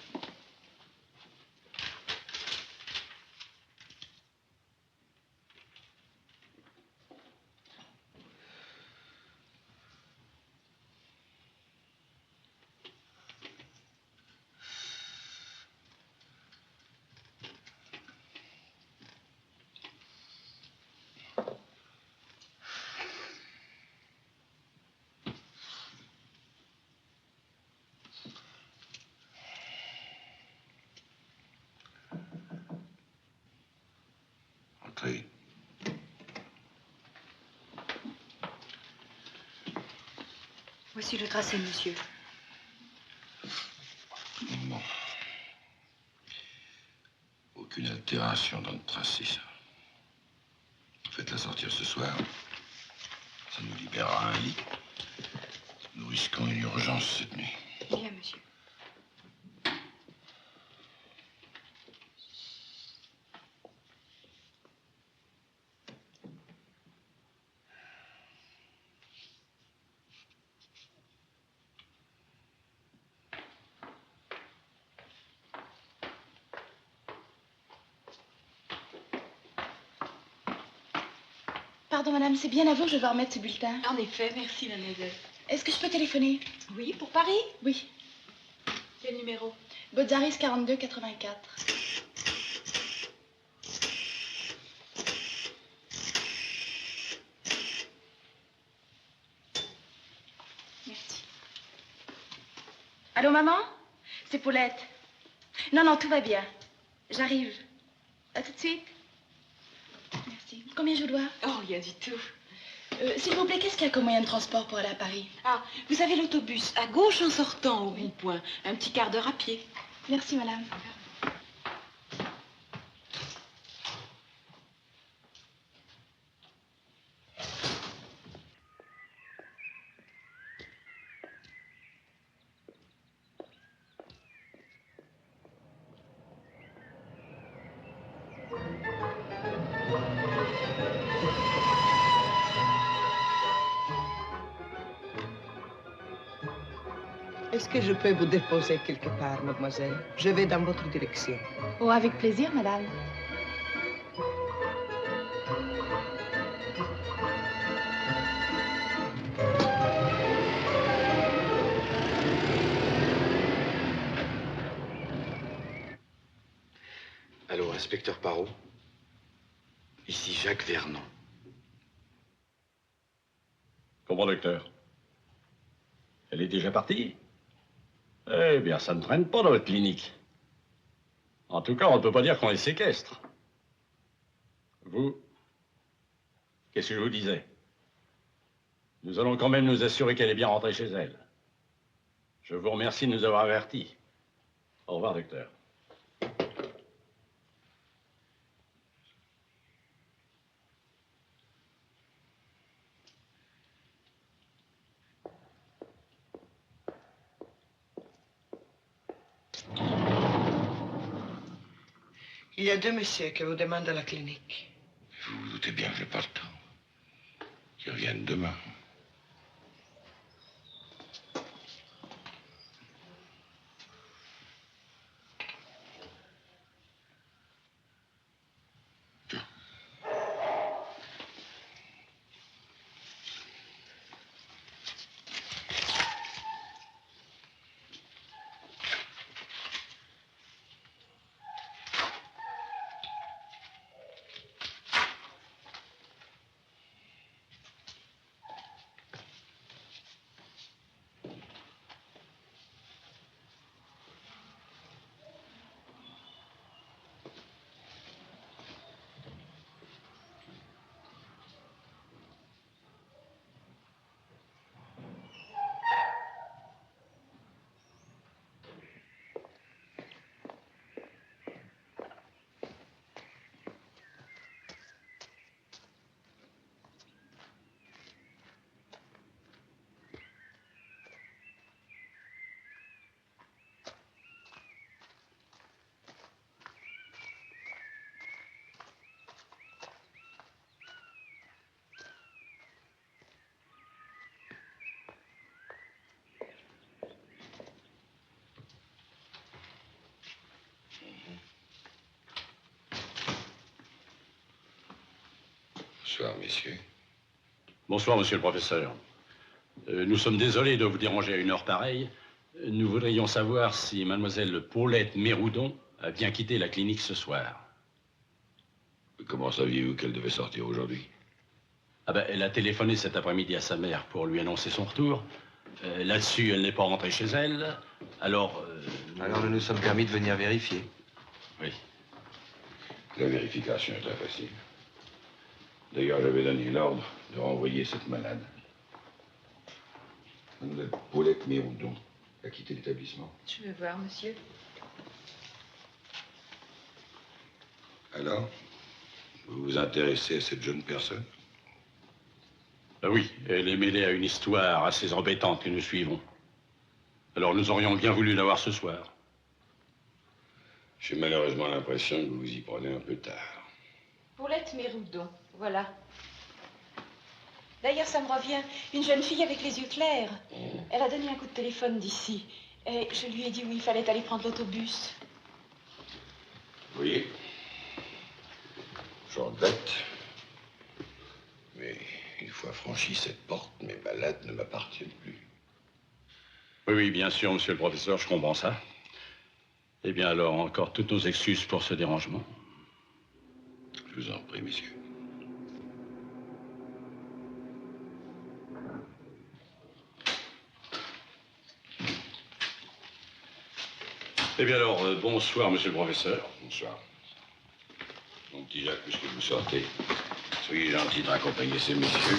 Entrez. Voici le tracé, monsieur. Bon. Au qu'une altération dans le tracé, ça. Faites-la sortir ce soir. Ça nous libérera un lit. Nous risquons une urgence cette nuit. Bien, monsieur. Pardon, madame, c'est bien avant, je vais remettre ce bulletin. En effet, merci, mademoiselle. Est-ce que je peux téléphoner? Oui, pour Paris? Oui. Quel numéro? Botzaris 4284. Merci. Allô, maman? C'est Paulette. Non, non, tout va bien. J'arrive. À tout de suite. Merci. Combien je dois? Oh, rien du tout. S'il vous plaît, qu'est-ce qu'il y a comme moyen de transport pour aller à Paris? Ah, vous avez l'autobus à gauche en sortant au rond-point. Un petit quart d'heure à pied. Merci, madame. Est-ce que je peux vous déposer quelque part, mademoiselle? Je vais dans votre direction. Oh, avec plaisir, madame. Allô, inspecteur Parot? Ici Jacques Vernon. Comment, docteur? Elle est déjà partie? Eh bien, ça ne traîne pas dans votre clinique. En tout cas, on ne peut pas dire qu'on les séquestre. Vous, qu'est-ce que je vous disais? Nous allons quand même nous assurer qu'elle est bien rentrée chez elle. Je vous remercie de nous avoir avertis. Au revoir, docteur. Il y a deux messieurs qui vous demandent à la clinique. Vous vous doutez bien que je n'ai pas le temps. Qu'ils reviennent demain. Bonsoir, messieurs. Bonsoir, monsieur le professeur. Nous sommes désolés de vous déranger à une heure pareille. Nous voudrions savoir si mademoiselle Paulette Méroudon a bien quitté la clinique ce soir. Comment saviez-vous qu'elle devait sortir aujourd'hui? Ah ben, elle a téléphoné cet après-midi à sa mère pour lui annoncer son retour. Là-dessus, elle n'est pas rentrée chez elle. Alors... Alors nous nous sommes permis de venir vérifier. Oui. La vérification est très facile. D'ailleurs, j'avais donné l'ordre de renvoyer cette malade. Mademoiselle Paulette Méroudon a quitté l'établissement. Je veux voir, monsieur. Alors, vous vous intéressez à cette jeune personne? Ah oui, elle est mêlée à une histoire assez embêtante que nous suivons. Alors nous aurions bien voulu la voir ce soir. J'ai malheureusement l'impression que vous vous y prenez un peu tard. Paulette Méroudon, voilà. D'ailleurs, ça me revient, une jeune fille avec les yeux clairs. Elle a donné un coup de téléphone d'ici. Et je lui ai dit où il fallait aller prendre l'autobus. Vous voyez, j'en bête. Mais une fois franchi cette porte, mes balades ne m'appartiennent plus. Oui, oui, bien sûr, monsieur le professeur, je comprends ça. Eh bien alors, encore toutes nos excuses pour ce dérangement. Je vous en prie, messieurs. Eh bien alors, bonsoir, monsieur le professeur. Bonsoir. Mon petit Jacques, puisque vous sortez, soyez gentil de raccompagner ces messieurs.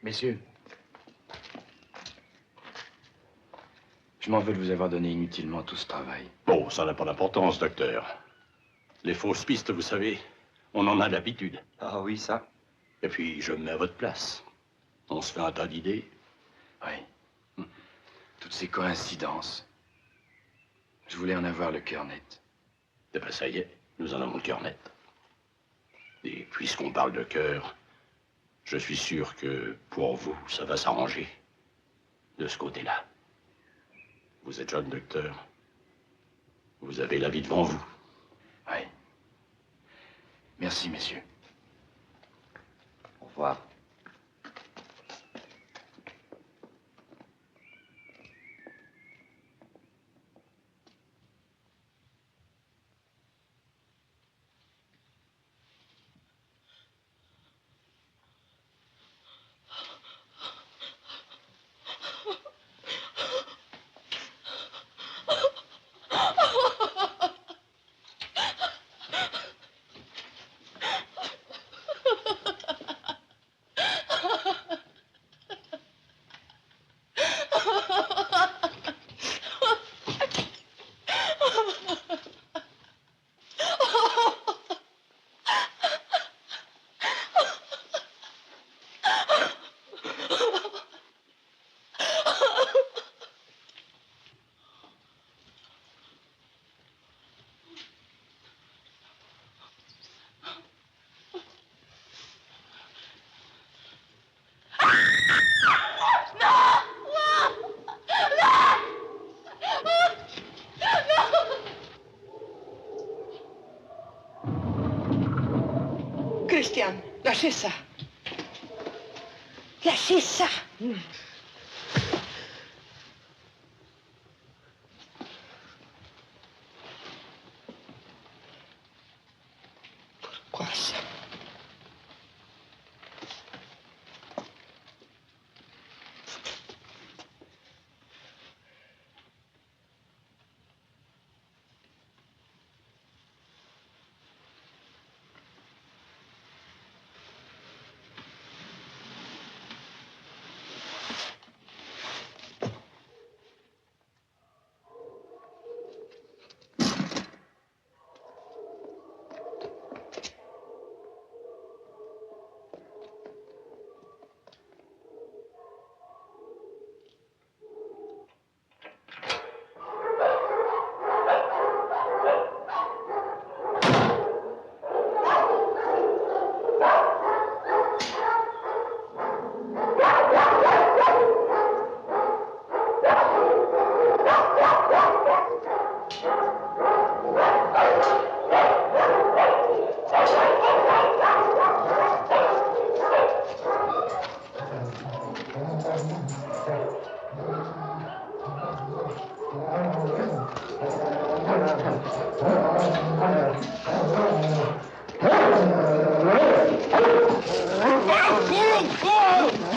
Messieurs, je m'en veux de vous avoir donné inutilement tout ce travail. Bon, ça n'a pas d'importance, docteur. Les fausses pistes, vous savez, on en a l'habitude. Ah oui, ça. Et puis, je me mets à votre place. On se fait un tas d'idées. Oui. Toutes ces coïncidences. Je voulais en avoir le cœur net. Eh ben, ça y est, nous en avons le cœur net. Et puisqu'on parle de cœur, je suis sûr que, pour vous, ça va s'arranger. De ce côté-là. Vous êtes jeune, docteur. Vous avez la vie devant vous. Oui. Merci, messieurs. Au revoir. Christian, lâchez ça. Lâchez ça. Pourquoi ça?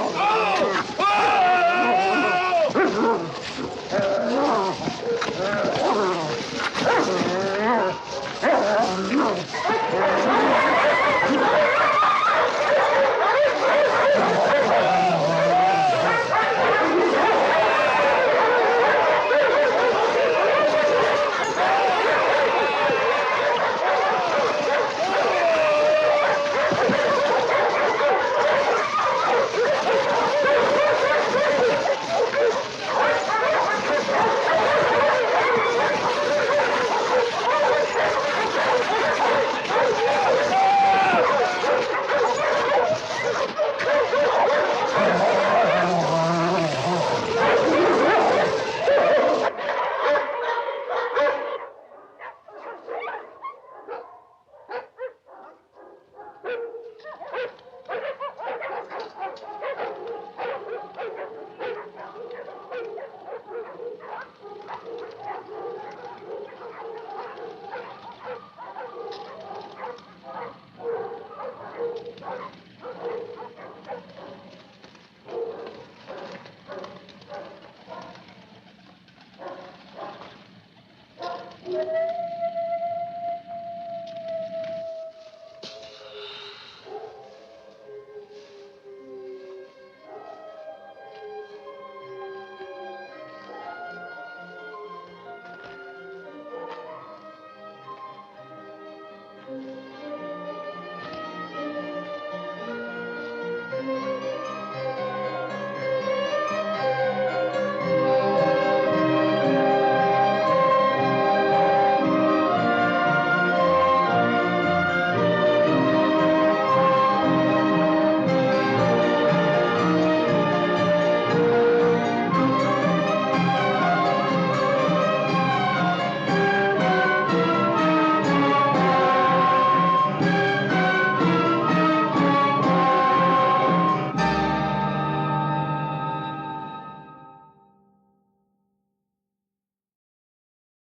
Oh!